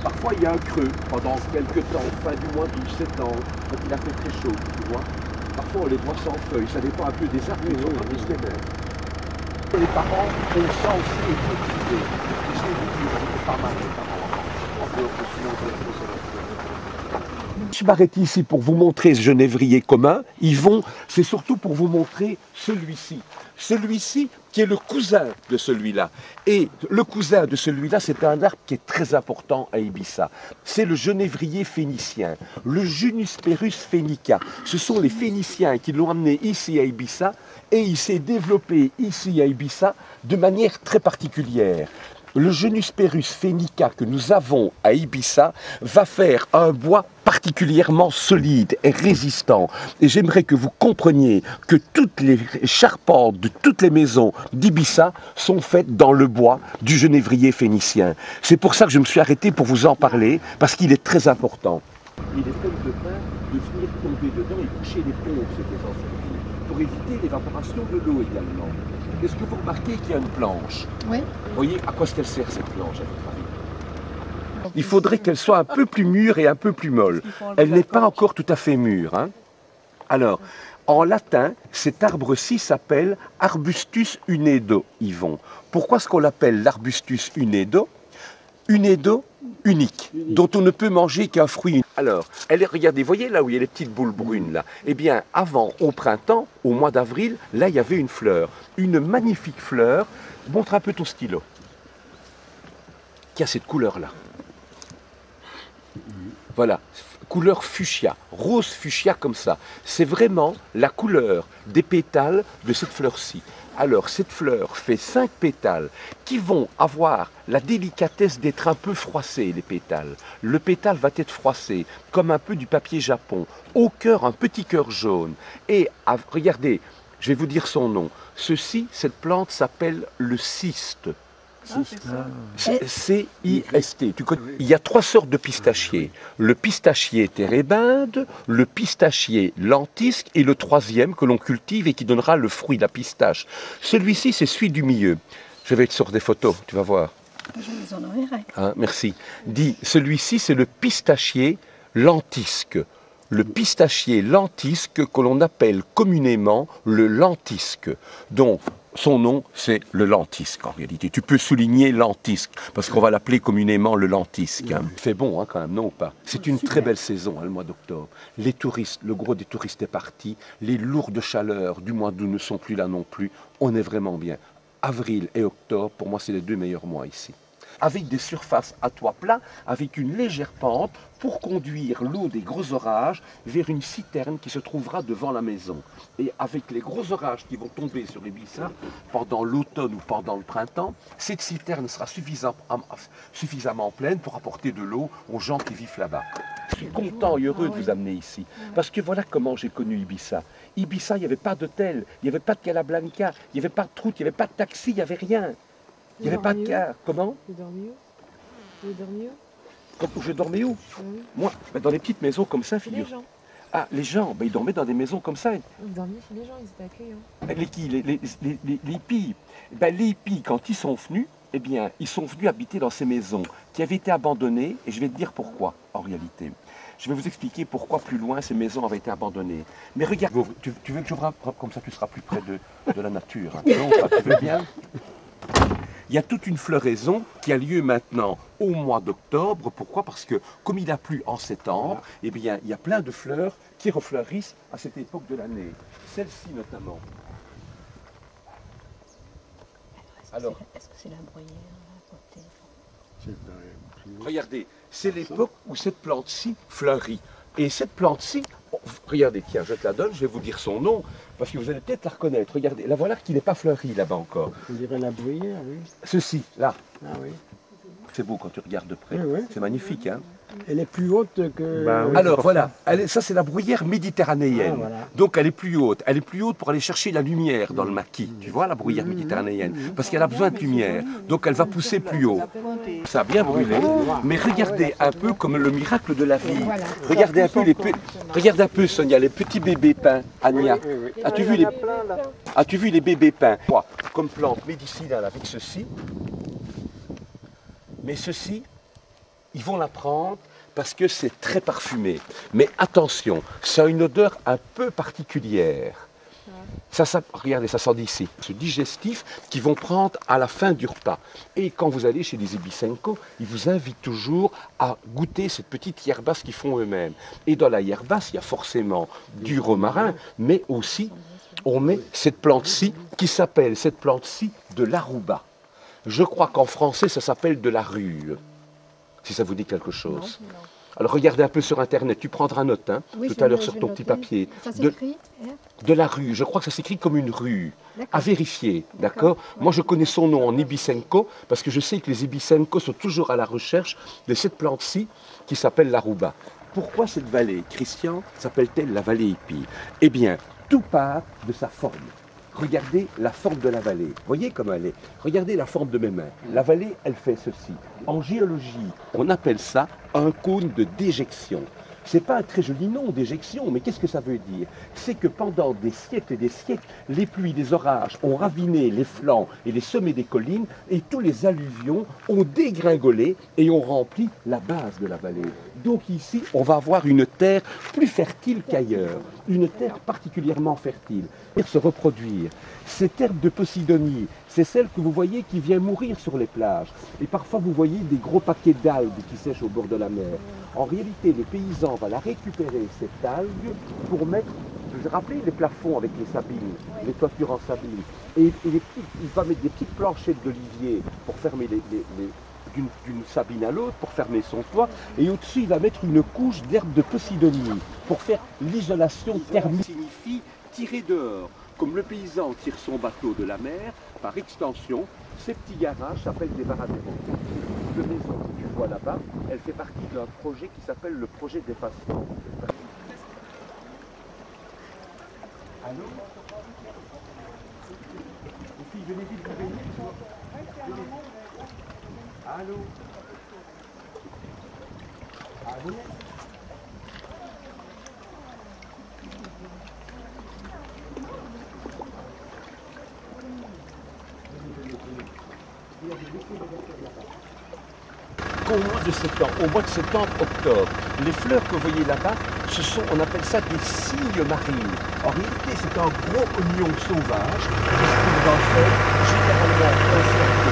Parfois il y a un creux pendant quelques temps, fin du mois d'août, septembre, quand il a fait très chaud, tu vois. Parfois on les voit sans feuilles, ça dépend un peu des arbres, mais ils sont pas tous les mêmes. Les parents ont ça aussi et cultivé. Je sais vous pas mal les parents. En dehors de je m'arrête ici pour vous montrer ce genévrier commun. C'est surtout pour vous montrer celui-ci. Celui-ci qui est le cousin de celui-là. Et le cousin de celui-là, c'est un arbre qui est très important à Ibiza. C'est le genévrier phénicien, le Junisperus phoenica. Ce sont les Phéniciens qui l'ont amené ici à Ibiza et il s'est développé ici à Ibiza de manière très particulière. Le Junisperus phoenica que nous avons à Ibiza va faire un bois particulièrement solide et résistant. Et j'aimerais que vous compreniez que toutes les charpentes de toutes les maisons d'Ibiza sont faites dans le bois du genévrier phénicien. C'est pour ça que je me suis arrêté pour vous en parler, parce qu'il est très important. Il est peine de pain de venir tomber dedans et coucher les pompes, c'était anciennement, pour éviter l'évaporation de l'eau également. Est-ce que vous remarquez qu'il y a une planche? Oui. Vous voyez à quoi est-ce qu'elle sert cette planche à votre avis? Il faudrait qu'elle soit un peu plus mûre et un peu plus molle. Elle n'est pas encore tout à fait mûre. Hein? Alors, en latin, cet arbre-ci s'appelle Arbustus unedo, Yvon. Pourquoi est-ce qu'on l'appelle l'Arbustus unedo? Unedo, unique, dont on ne peut manger qu'un fruit. Alors, regardez, voyez là où il y a les petites boules brunes là? Eh bien, avant, au printemps, au mois d'avril, là il y avait une fleur, une magnifique fleur. Montre un peu ton stylo, qui a cette couleur-là. Voilà, couleur fuchsia, rose fuchsia comme ça. C'est vraiment la couleur des pétales de cette fleur-ci. Alors, cette fleur fait 5 pétales qui vont avoir la délicatesse d'être un peu froissés, les pétales. Le pétale va être froissé, comme un peu du papier japon. Au cœur, un petit cœur jaune. Et regardez, je vais vous dire son nom. Cette plante s'appelle le cyste. C-I-S-T. Il y a 3 sortes de pistachiers. Le pistachier térébinthe, le pistachier lentisque et le 3e que l'on cultive et qui donnera le fruit, la pistache. Celui-ci, c'est celui du milieu. Je vais te sortir des photos, tu vas voir. Je vous en enverrai. Hein, merci. Dis, celui-ci, c'est le pistachier lentisque. Le pistachier lentisque que l'on appelle communément le lentisque. Donc, son nom, c'est le lentisque en réalité. Tu peux souligner lentisque, parce qu'on va l'appeler communément le lentisque. Hein. Il fait bon hein, quand même, non ou pas? C'est une très belle saison, hein, le mois d'octobre. Les touristes, le gros des touristes est parti. Les lourdes chaleurs du mois d'août ne sont plus là non plus. On est vraiment bien. Avril et octobre, pour moi, c'est les 2 meilleurs mois ici. Avec des surfaces à toit plat, avec une légère pente pour conduire l'eau des gros orages vers une citerne qui se trouvera devant la maison. Et avec les gros orages qui vont tomber sur Ibiza pendant l'automne ou pendant le printemps, cette citerne sera suffisamment pleine pour apporter de l'eau aux gens qui vivent là-bas. Je suis content et heureux de vous amener ici, parce que voilà comment j'ai connu Ibiza. Ibiza, il n'y avait pas d'hôtel, il n'y avait pas de Calablanca, il n'y avait pas de route, il n'y avait pas de taxi, il n'y avait rien. Il n'y avait pas de car. Comment? Vous dormiez où? Vous dormiez où? Je dormais où? Moi, dans les petites maisons comme ça, figure. Les gens. Ah, les gens, ils dormaient dans des maisons comme ça. Vous dormiez chez les gens, ils étaient accueillants. Les qui? Les hippies. Les hippies, quand ils sont venus, eh bien, ils sont venus habiter dans ces maisons qui avaient été abandonnées, et je vais te dire pourquoi, en réalité. Je vais vous expliquer pourquoi plus loin ces maisons avaient été abandonnées. Mais regarde, tu veux que j'ouvre comme ça, tu seras plus près de la nature. Hein. Non, tu veux bien? Il y a toute une floraison qui a lieu maintenant au mois d'octobre. Pourquoi? Parce que comme il a plu en septembre, eh bien, il y a plein de fleurs qui refleurissent à cette époque de l'année. Celle-ci notamment. Alors, est-ce que c'est la bruyère à côté? Regardez, c'est l'époque où cette plante-ci fleurit. Et cette plante-ci, regardez, tiens, je te la donne, je vais vous dire son nom, parce que vous allez peut-être la reconnaître. Regardez, la voilà qui n'est pas fleurie là-bas encore. On dirait la bruyère, oui. Ceci, là. Ah oui. C'est beau quand tu regardes de près. Oui, oui. C'est magnifique, hein? Elle est plus haute que... Bah oui. Alors voilà, ça c'est la bruyère méditerranéenne. Ah, voilà. Donc elle est plus haute. Elle est plus haute pour aller chercher la lumière dans le maquis. Tu vois la bruyère méditerranéenne? Parce qu'elle a besoin de lumière. Donc elle va pousser plus haut. Ça a bien brûlé. Mais regardez un peu comme le miracle de la vie. Regardez un peu regarde un peu Sonia, les petits bébés pins. Ania, as-tu vu les bébés pins? Comme plante médicinale avec ceci. Mais ceci, ils vont la prendre parce que c'est très parfumé. Mais attention, ça a une odeur un peu particulière. Regardez, ça sent d'ici. Ce digestif qu'ils vont prendre à la fin du repas. Et quand vous allez chez les Ibicenco, ils vous invitent toujours à goûter cette petite yerbasse qu'ils font eux-mêmes. Et dans la yerbasse, il y a forcément du romarin, mais aussi, on met cette plante-ci qui s'appelle, cette plante-ci, de l'aruba. Je crois qu'en français, ça s'appelle de la rue, si ça vous dit quelque chose. Non. Alors regardez un peu sur Internet, tu prendras note Oui, tout à l'heure je sur vais ton noter. petit papier. Ça s'écrit De la rue, je crois que ça s'écrit comme une rue. D'accord. À vérifier, d'accord? Moi je connais son nom en Ibicenco, parce que je sais que les Ibicenco sont toujours à la recherche de cette plante-ci qui s'appelle l'aruba. Pourquoi cette vallée, Christian, s'appelle-t-elle la vallée Ipi? Eh bien, tout part de sa forme. Regardez la forme de la vallée. Voyez comment elle est. Regardez la forme de mes mains. La vallée, elle fait ceci. En géologie, on appelle ça un cône de déjection. C'est pas un très joli nom, déjection, mais qu'est-ce que ça veut dire? C'est que pendant des siècles et des siècles, les pluies, les orages ont raviné les flancs et les sommets des collines et tous les alluvions ont dégringolé et ont rempli la base de la vallée. Donc ici, on va avoir une terre plus fertile qu'ailleurs, une terre particulièrement fertile. Pour se reproduire. Cette herbe de Posidonie, c'est celle que vous voyez qui vient mourir sur les plages. Et parfois, vous voyez des gros paquets d'algues qui sèchent au bord de la mer. En réalité, le paysan va la récupérer, cette algue, pour mettre, vous vous rappelez, les plafonds avec les sabines, les toitures en sabine. Et il va mettre des petites planchettes d'olivier pour fermer d'une sabine à l'autre, pour fermer son toit. Et au-dessus, il va mettre une couche d'herbe de Posidonie pour faire l'isolation thermique. Signifie tirer dehors. Comme le paysan tire son bateau de la mer, par extension, ces petits garages s'appellent des varaderos. Cette maison que tu vois là-bas, elle fait partie d'un projet qui s'appelle le projet d'effacement. Allô? Les filles, venez vite vous baigner. Venez. Allô? Allô? Qu'au mois de septembre, octobre, les fleurs que vous voyez là-bas, on appelle ça des cygnes marines. En réalité, c'est un gros oignon sauvage qui se trouve dans le sol, généralement un cercle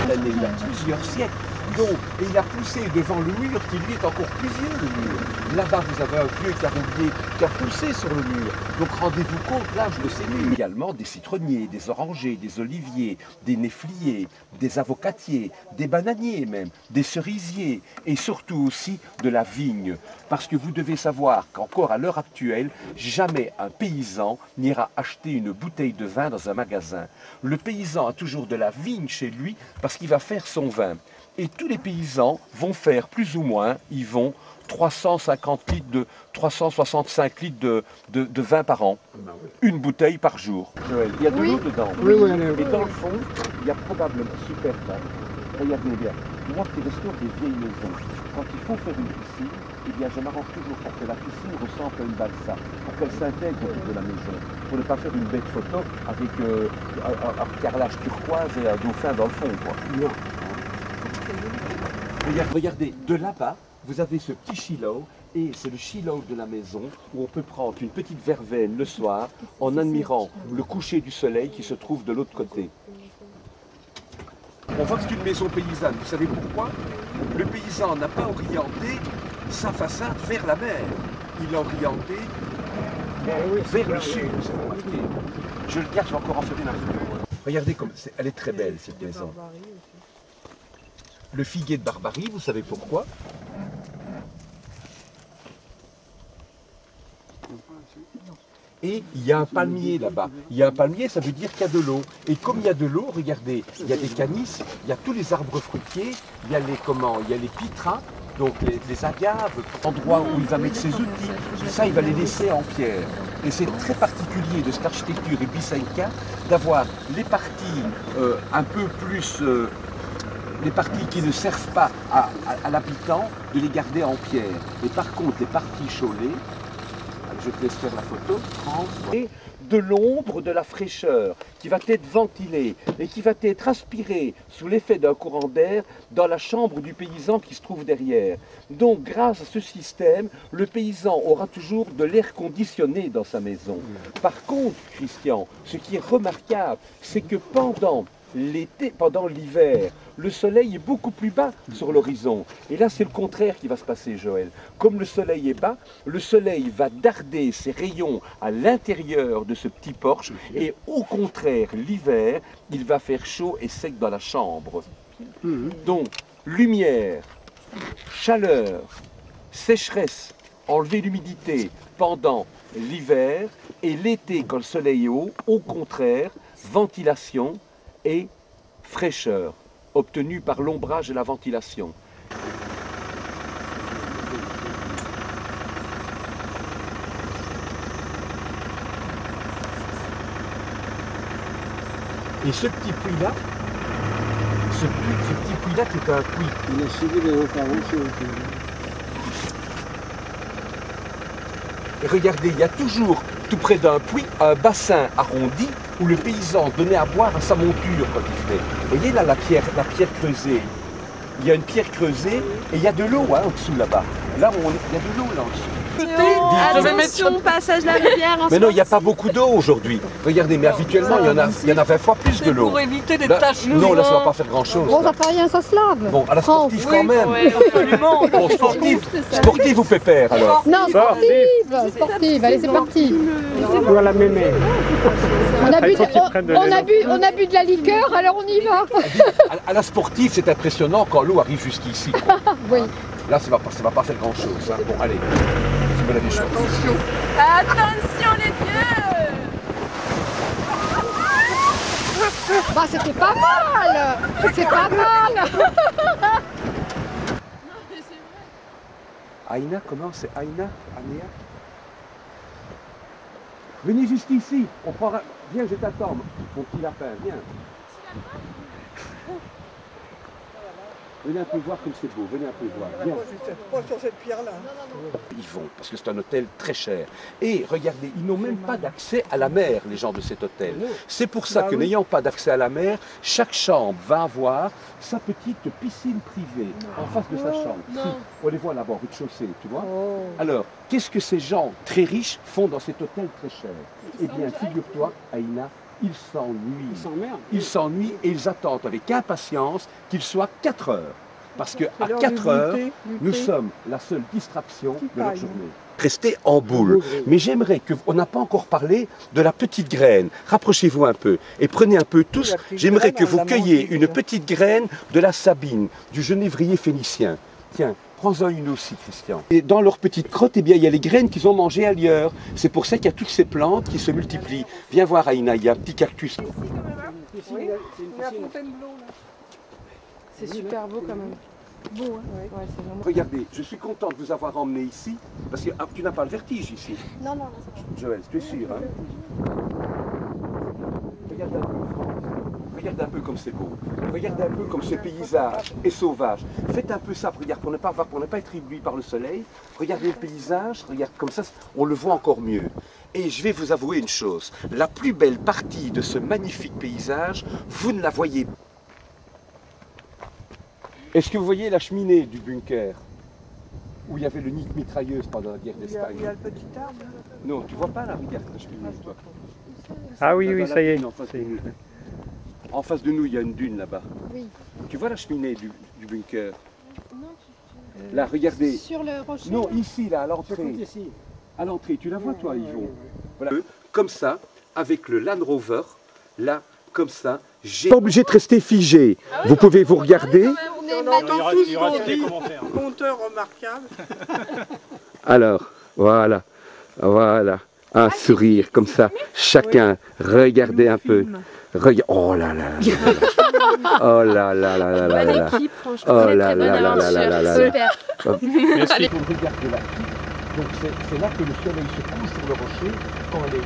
de l'année il y a plusieurs siècles. Donc, et il a poussé devant le mur qui lui est encore plus vieux, le mur. Là-bas, vous avez un vieux caroubier qui a poussé sur le mur. Donc rendez-vous compte l'âge de ces murs. Également des citronniers, des orangers, des oliviers, des néfliers, des avocatiers, des bananiers même, des cerisiers et surtout aussi de la vigne. Parce que vous devez savoir qu'encore à l'heure actuelle, jamais un paysan n'ira acheter une bouteille de vin dans un magasin. Le paysan a toujours de la vigne chez lui parce qu'il va faire son vin. Et tous les paysans vont faire plus ou moins, ils vont 365 litres de vin par an. Une bouteille par jour. Joël, il y a de l'eau dedans. Oui. Et dans le fond, il y a probablement, super, là, regardez bien, moi qui restaure des vieilles maisons, quand il faut faire une piscine, eh bien je m'arrange toujours pour que la piscine ressemble à une balsa, pour qu'elle s'intègre autour de la maison, pour ne pas faire une bête photo avec un carrelage turquoise et un dauphin dans le fond, quoi. Non. Regardez, de là-bas, vous avez ce petit chilot, et c'est le chilot de la maison où on peut prendre une petite verveine le soir en admirant le coucher du soleil qui se trouve de l'autre côté. On voit que c'est une maison paysanne. Vous savez pourquoi? Le paysan n'a pas orienté sa façade vers la mer. Il l'a orienté vers le sud. C'est remarqué. Je le garde, je vais encore en faire une article. Regardez comme elle est très belle cette maison. Le figuier de Barbarie, vous savez pourquoi? Et il y a un palmier là-bas. Il y a un palmier, ça veut dire qu'il y a de l'eau. Et comme il y a de l'eau, regardez, il y a des canisses, il y a tous les arbres fruitiers, il y a les pitras, donc les agaves, endroit où il va mettre ses outils. Ça, il va les laisser en pierre. Et c'est très particulier de cette architecture Ibicenca d'avoir les parties un peu plus... les parties qui ne servent pas à l'habitant, de les garder en pierre. Et par contre, les parties chaulées, je te laisse faire la photo, et de l'ombre, de la fraîcheur, qui va être ventilée et qui va être aspirée sous l'effet d'un courant d'air dans la chambre du paysan qui se trouve derrière. Donc, grâce à ce système, le paysan aura toujours de l'air conditionné dans sa maison. Par contre, Christian, ce qui est remarquable, c'est que pendant l'été, pendant l'hiver, le soleil est beaucoup plus bas sur l'horizon. Et là, c'est le contraire qui va se passer, Joël. Comme le soleil est bas, le soleil va darder ses rayons à l'intérieur de ce petit porche. Et au contraire, l'hiver, il va faire chaud et sec dans la chambre. Donc, lumière, chaleur, sécheresse, enlever l'humidité pendant l'hiver. Et l'été, quand le soleil est haut, au contraire, ventilation et fraîcheur, obtenue par l'ombrage et la ventilation. Et ce petit puits-là, ce petit puits-là qui est un puits. Il a suivi les interventions. Et regardez, il y a toujours, tout près d'un puits, un bassin arrondi où le paysan donnait à boire à sa monture quand il venait. Vous voyez là la pierre creusée. Il y a une pierre creusée et il y a de l'eau en dessous là-bas. Là, il y a de l'eau là en dessous. Attention, passage de la rivière. Mais non, il n'y a pas beaucoup d'eau aujourd'hui. Regardez, mais habituellement, il y en a 20 fois plus de l'eau. Pour éviter des Là, taches. non, là, ça ne va pas faire grand-chose. Bon, ça fait rien, ça se lave. Bon, à la sportive quand même. Oui, absolument. Bon, sportive ou pépère alors? Non, sportive, sportive, allez, c'est parti. Voilà, mémé. On a bu de la liqueur, alors on y va. À la sportive, c'est impressionnant quand l'eau arrive jusqu'ici. Oui. Là, ça va pas faire grand-chose. Hein. Bon, allez, je me la des choses. Attention les vieux. Bah, c'était pas mal. C'est pas mal. Aïna, comment c'est Aïna? Anéa? Venez jusqu'ici, on prend... Viens, je t'attends, mon petit lapin, viens. Venez un peu voir comme c'est beau, venez un peu voir. Viens. Pas sur cette pierre-là. Ils vont, parce que c'est un hôtel très cher. Et regardez, ils n'ont même pas d'accès à la mer, les gens de cet hôtel. C'est pour ça que n'ayant pas d'accès à la mer, chaque chambre va avoir sa petite piscine privée en face de sa chambre. On les voit là-bas, au rez-de-chaussée, tu vois. Alors, qu'est-ce que ces gens très riches font dans cet hôtel très cher? Eh bien, figure-toi, Aïna, ils s'ennuient. Ils s'ennuient et ils attendent avec impatience qu'il soit 4 heures. Parce qu'à 4 heures, nous sommes la seule distraction de leur journée. Restez en boule. Mais j'aimerais que, on n'a pas encore parlé de la petite graine. Rapprochez-vous un peu et prenez un peu tous. J'aimerais que vous cueilliez une petite graine de la sabine, du genévrier phénicien. Tiens. Prends-en une aussi, Christian. Et dans leur petite crotte, eh bien, il y a les graines qu'ils ont mangées ailleurs. C'est pour ça qu'il y a toutes ces plantes qui se multiplient. Viens voir, Aïna, il y a un petit cactus. C'est super beau quand même. Beau, hein? Ouais, c'est vraiment... Regardez, je suis content de vous avoir emmené ici, parce que tu n'as pas le vertige ici. Non, non, Joël, tu es sûr, hein? Regarde un peu, Regardez un peu comme c'est beau. Regardez un peu comme ce paysage est sauvage. Faites un peu ça, regarde, pour ne pas être ébloui par le soleil. Regardez le paysage, regarde comme ça, on le voit encore mieux. Et je vais vous avouer une chose, la plus belle partie de ce magnifique paysage, vous ne la voyez pas. Est-ce que vous voyez la cheminée du bunker où il y avait le nid de mitrailleuse pendant la guerre d'Espagne? Il y a le petit arbre. Non, tu vois pas là, regarde la cheminée, toi. Ah oui, oui, ça y est. En face de nous, il y a une dune là-bas. Oui. Tu vois la cheminée du bunker? Là, regardez. Sur le rocher. Non, ici, là, à l'entrée. À l'entrée, tu la vois, toi, Yvon? Voilà. Comme ça, avec le Land Rover, là, comme ça, j'ai pas obligé de rester figé. Vous pouvez vous regarder. On entend tout ce qu'on dit. Compteur remarquable. Alors, voilà. Voilà. un sourire comme ça. Chacun, regardez un peu. Oh là là. Oh là là là là là là. Bonne équipe, franchement. Oh Très, là très bonne là là là là là là. Super. Merci. On regarde là. Donc c'est là que le soleil se couche sur le rocher quand les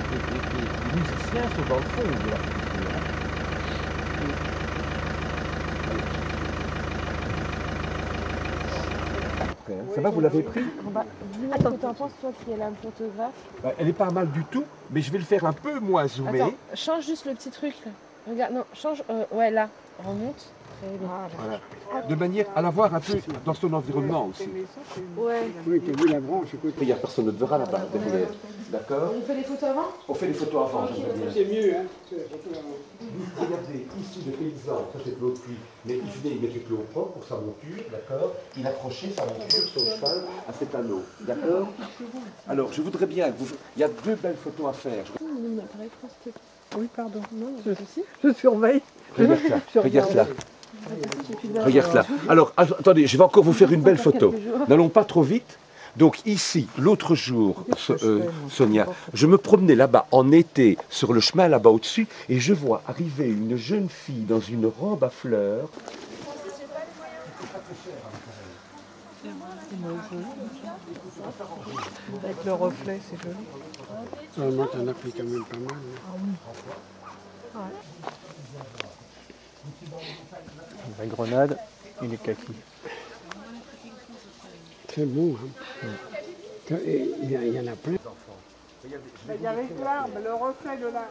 musiciens sont dans le fond de la piste. Ça va, vous l'avez pris? Attends, tu en penses, toi, qui est là, un photographe? Elle est pas mal du tout, mais je vais le faire un peu moins zoomé. Attends, change juste le petit truc, là. Regarde, non, change, ouais, là, remonte. Très bien. Voilà. De manière à la voir un peu dans son environnement aussi. Ouais. Oui, tu as vu la branche, écoute. Il n'y a personne ne te verra là-bas derrière. D'accord? On fait les photos avant? On fait les photos avant, j'aimerais bien. C'est mieux, hein. Regardez, ici le paysan, ça c'est de l'eau de pluie, mais il venait, il mettait de l'eau propre pour sa monture, d'accord? Il accrochait sa monture, son cheval, à cet anneau, d'accord? Alors, je voudrais bien que vous... Il y a deux belles photos à faire. Oui, pardon. Non, Je surveille. Regarde là, regarde là. Regarde là. Alors, attendez, je vais encore vous faire une belle photo. N'allons pas trop vite. Donc ici, l'autre jour, Sonia, je me promenais là-bas en été sur le chemin là-bas au-dessus et je vois arriver une jeune fille dans une robe à fleurs. Avec le reflet, c'est joli. Moi, t'en as pris quand même pas mal. La grenade et les kakis. C'est bon. Hein. Il y en a plein. Il y avait l'arbre, le reflet de l'arbre.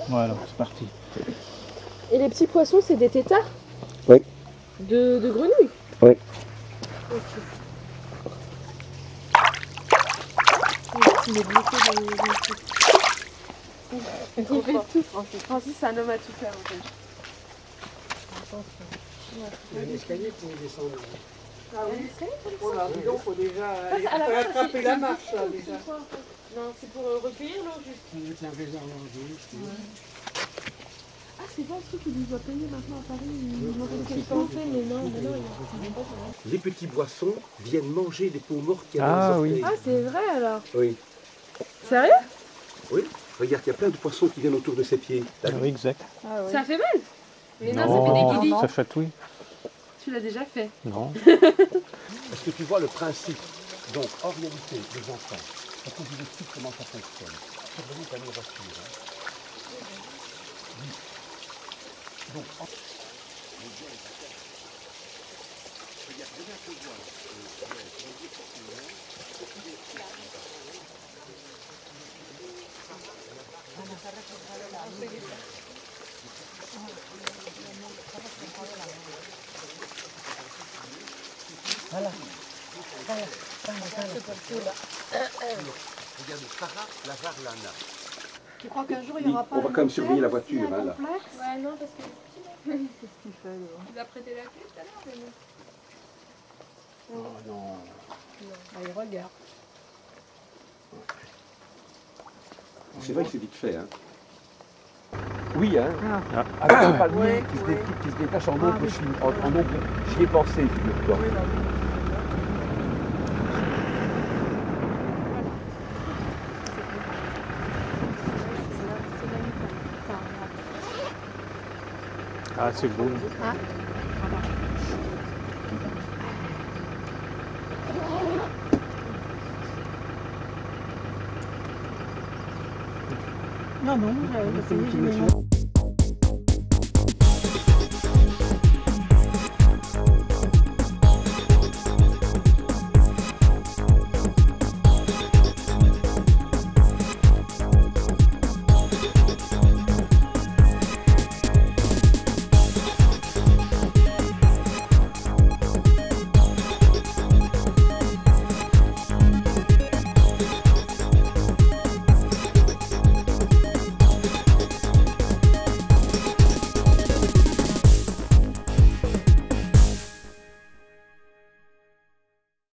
Voilà, c'est parti. Et les petits poissons, c'est des têtards? Oui. De grenouilles? Oui. Il est bloqué dans les trucs. Il fait tout, Francis, c'est un homme à tout faire, en fait. Il y a un escalier pour descendre. Ah oui, oh là, dis donc, faut déjà à la faut base, attraper la marche, là, déjà. Non, c'est pour recueillir l'eau, juste. C'est un réservoir d'eau. Ah, c'est pas un truc qu'il doit payer maintenant à Paris. Ils m'ont fait quelque chose, mais non, il y a pas. Les petits boissons viennent manger des peaux mortes qu'il y a Ah dans les oui. Ah, orteils. c'est vrai alors. Oui. Sérieux? Oui. Regarde, il y a plein de poissons qui viennent autour de ses pieds. T'as vu? Oui, exact. Ça fait mal? Mais non, ça fait Non, des guillis. ça chatouille. Tu l'as déjà fait. Non. Est-ce que tu vois le principe? Donc, en réalité, les enfants, parce que je vous explique comment ça fonctionne. C'est vraiment comme une voiture. Hein. Donc, regarde, Sarah Lavarlana. Tu crois qu'un jour il n'y aura pas On va quand même surveiller la voiture. Hein, là. Ouais, non, parce que Qu'est-ce qu'il fait là? tu l'as prêté la clé tout à l'heure, mais non. Oh non. Ah, il regarde. C'est vrai que c'est vite fait. Hein. Oui, hein. Avec un palmier qui se détache en ombre, en ombre. J'y ai pensé, figure-toi. Ah, c'est beau. Non, non, c'est